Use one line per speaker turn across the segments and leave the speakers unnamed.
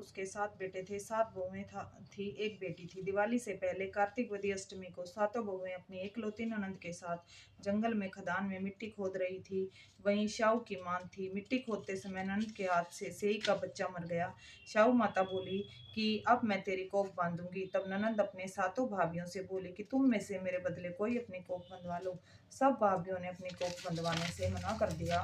उसके 7 बेटे थे, 7 बहुएँ थी, 1 बेटी थी। दिवाली से पहले कार्तिक वदी अष्टमी को सातों बहुएँ अपनी इकलौती ननंद के साथ जंगल में खदान में मिट्टी खोद रही थी। वहीं शाऊ की मान थी। मिट्टी खोदते समय ननंद के हाथ से सेई का बच्चा मर गया। शाऊ माता बोली कि अब मैं तेरी कोख बांधूंगी। तब ननंद अपने सातों भाभियों से बोली कि तुम में से मेरे बदले कोई अपनी कोख बंधवा लो। सब भाभियों ने अपनी कोख बंधवाने से मना कर दिया।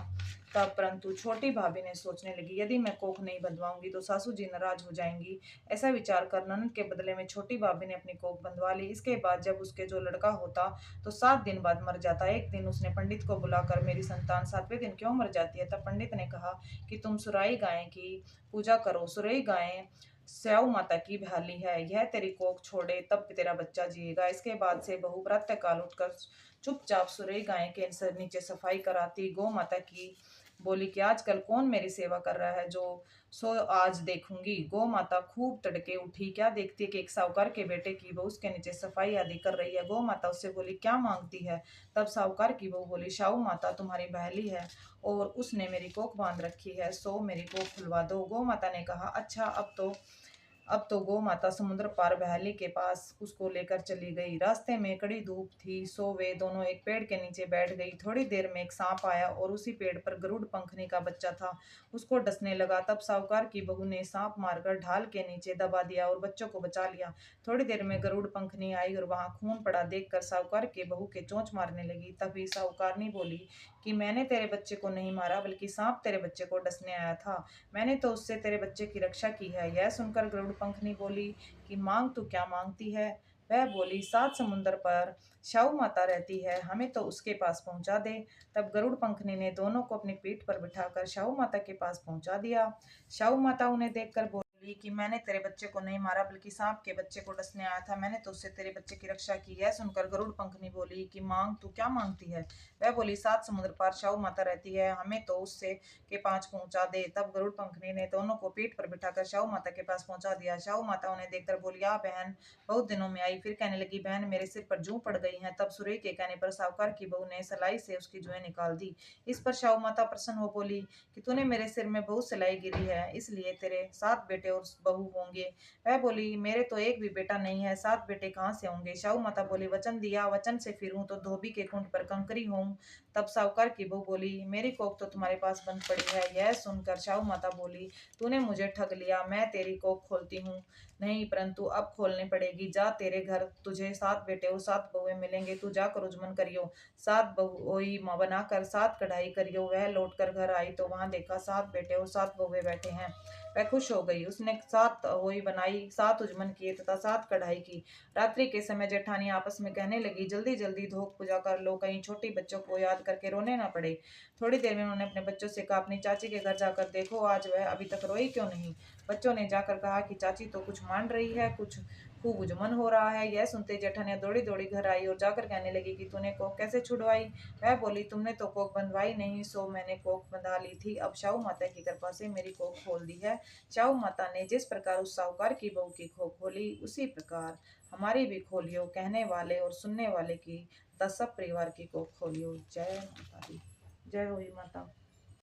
तब परंतु छोटी भाभी ने सोचने लगी, यदि मैं कोख नहीं बंधवाऊंगी तो सासू जी नाराज हो जाएंगी। ऐसा विचार कर ननद के बदले में छोटी भाभी ने अपनी कोख बंधवा ली। इसके बाद जब उसके जो लड़का होता तो 7 दिन बाद मर जाता। एक दिन उसने पंडित को बुलाकर, मेरी संतान 7वें दिन क्यों मर जाती है? तब पंडित ने कहा कि तुम सुराई गाय की पूजा करो। सुराई गाय स्याऊ माता की भाली है, यह तेरी कोख छोड़े तब तेरा बच्चा जिएगा। इसके बाद से बहू प्रातःकाल उठकर चुपचाप सुरई गाय के नीचे सफाई कराती। गौ माता की बोली कि आजकल कौन मेरी सेवा कर रहा है, जो सो आज देखूंगी। गौ माता खूब तड़के उठी, क्या देखती है कि एक साहूकार के बेटे की बहू उसके नीचे सफाई आदि कर रही है। गौ माता उससे बोली, क्या मांगती है? तब साहूकार की बहू बोली, शाहू माता तुम्हारी बहली है और उसने मेरी कोख बांध रखी है, सो मेरी कोख खुलवा दो। गौ माता ने कहा, अच्छा अब तो गौ माता समुद्र पार बहेली के पास उसको लेकर चली गई। रास्ते में कड़ी धूप थी, सो वे दोनों एक पेड़ के नीचे बैठ गई। थोड़ी देर में एक सांप आया और उसी पेड़ पर गरुड़ पंखनी का बच्चा था, उसको डसने लगा। तब साहूकार की बहू ने सांप मारकर ढाल के नीचे दबा दिया और बच्चों को बचा लिया। थोड़ी देर में गरुड़ पंखनी आई और वहां खून पड़ा देखकर साहूकार के बहू के चोंच मारने लगी। तभी साहूकारनी बोली कि मैंने तेरे बच्चे को नहीं मारा, बल्कि सांप तेरे बच्चे को डसने आया था। मैंने तो उससे तेरे बच्चे की रक्षा की है। यह सुनकर गरुड़ पंखनी बोली कि मांग तू क्या मांगती है? वह बोली, 7 समुंदर पर शाहू माता रहती है, हमें तो उसके पास पहुंचा दे। तब गरुड़ पंखनी ने दोनों को अपनी पीठ पर बिठाकर शाहू माता के पास पहुंचा दिया। शाहू माता उन्हें देखकर बोली कि मैंने तेरे बच्चे को नहीं मारा, बल्कि सांप के बच्चे को डसने आया था। मैंने तो उससे तेरे बच्चे की रक्षा की है। सुनकर गरुड़ पंखनी बोली कि मांग तू क्या मांगती है? वह बोली, 7 समुद्र पार शाहू माता रहती है, हमें तो उससे के पास पहुंचा दे। तब गरुड़ पंखनी ने दोनों को पीठ पर बिठाकर शाहू माता के पास पहुंचा दिया। शाहू माता उन्हें देखकर बोली, आ बहन, बहुत दिनों में आई। फिर कहने लगी, बहन मेरे सिर पर जूं पड़ गई है। तब सुरई के कहने पर साहूकार की बहू ने सलाई से उसकी जुएं निकाल दी। इस पर शाहू माता प्रसन्न हो बोली कि तूने मेरे सिर में बहुत सिलाई गिरी है, इसलिए तेरे 7 बेटे और बहू होंगे। वह बोली, मेरे तो एक भी बेटा नहीं है, 7 बेटे कहाँ से होंगे? शाहू माता बोली, वचन दिया, वचन से फिरूं तो धोबी के कुंड पर कंकरी हूं। तब साहूकार की बहू बोली, मेरी कोख तो तुम्हारे पास बंद पड़ी है। यह सुनकर शाहू माता बोली, तूने मुझे ठग लिया, मैं तेरी कोख खोलती हूँ नहीं, परंतु अब खोलनी पड़ेगी। जा, तेरे घर तुझे 7 बेटे और 7 बहुएं मिलेंगे, तू जाकर उजमन करियो। 7 बहुओं बनाकर 7 कढ़ाई करियो। वह लौट कर घर आई तो वहां देखा 7 बेटे और 7 बहुएं बैठे हैं। वह खुश हो गई। उसने 7 होई बनाई, 7 उजमन किए तथा 7 कढ़ाई की। रात्रि के समय जेठानी आपस में कहने लगी, जल्दी जल्दी धोख पूजा कर लो, कहीं छोटी बच्चों को याद करके रोने ना पड़े। थोड़ी देर में उन्होंने अपने बच्चों से कहा, अपनी चाची के घर जाकर देखो, आज वह अभी तक रोई क्यों नहीं? बच्चों ने जाकर कहा कि चाची तो कुछ मान रही है, कुछ खूब उजमन हो रहा है। यह सुनते जेठानिया दौड़ी दौड़ी घर आई और जाकर कहने लगी कि तूने कोख कैसे छुड़वाई? वह बोली, तुमने तो कोख बंधवाई नहीं, सो मैंने कोख बंधा ली थी। अब शाहू माता की कृपा से मेरी कोख खोल दी है। शाहू माता ने जिस प्रकार उस साहूकार की बहू की कोख खोली, उसी प्रकार हमारी भी खोलियो। कहने वाले और सुनने वाले की तथा सब परिवार की कोख खोलियो। जय माता दी। जय हो माता।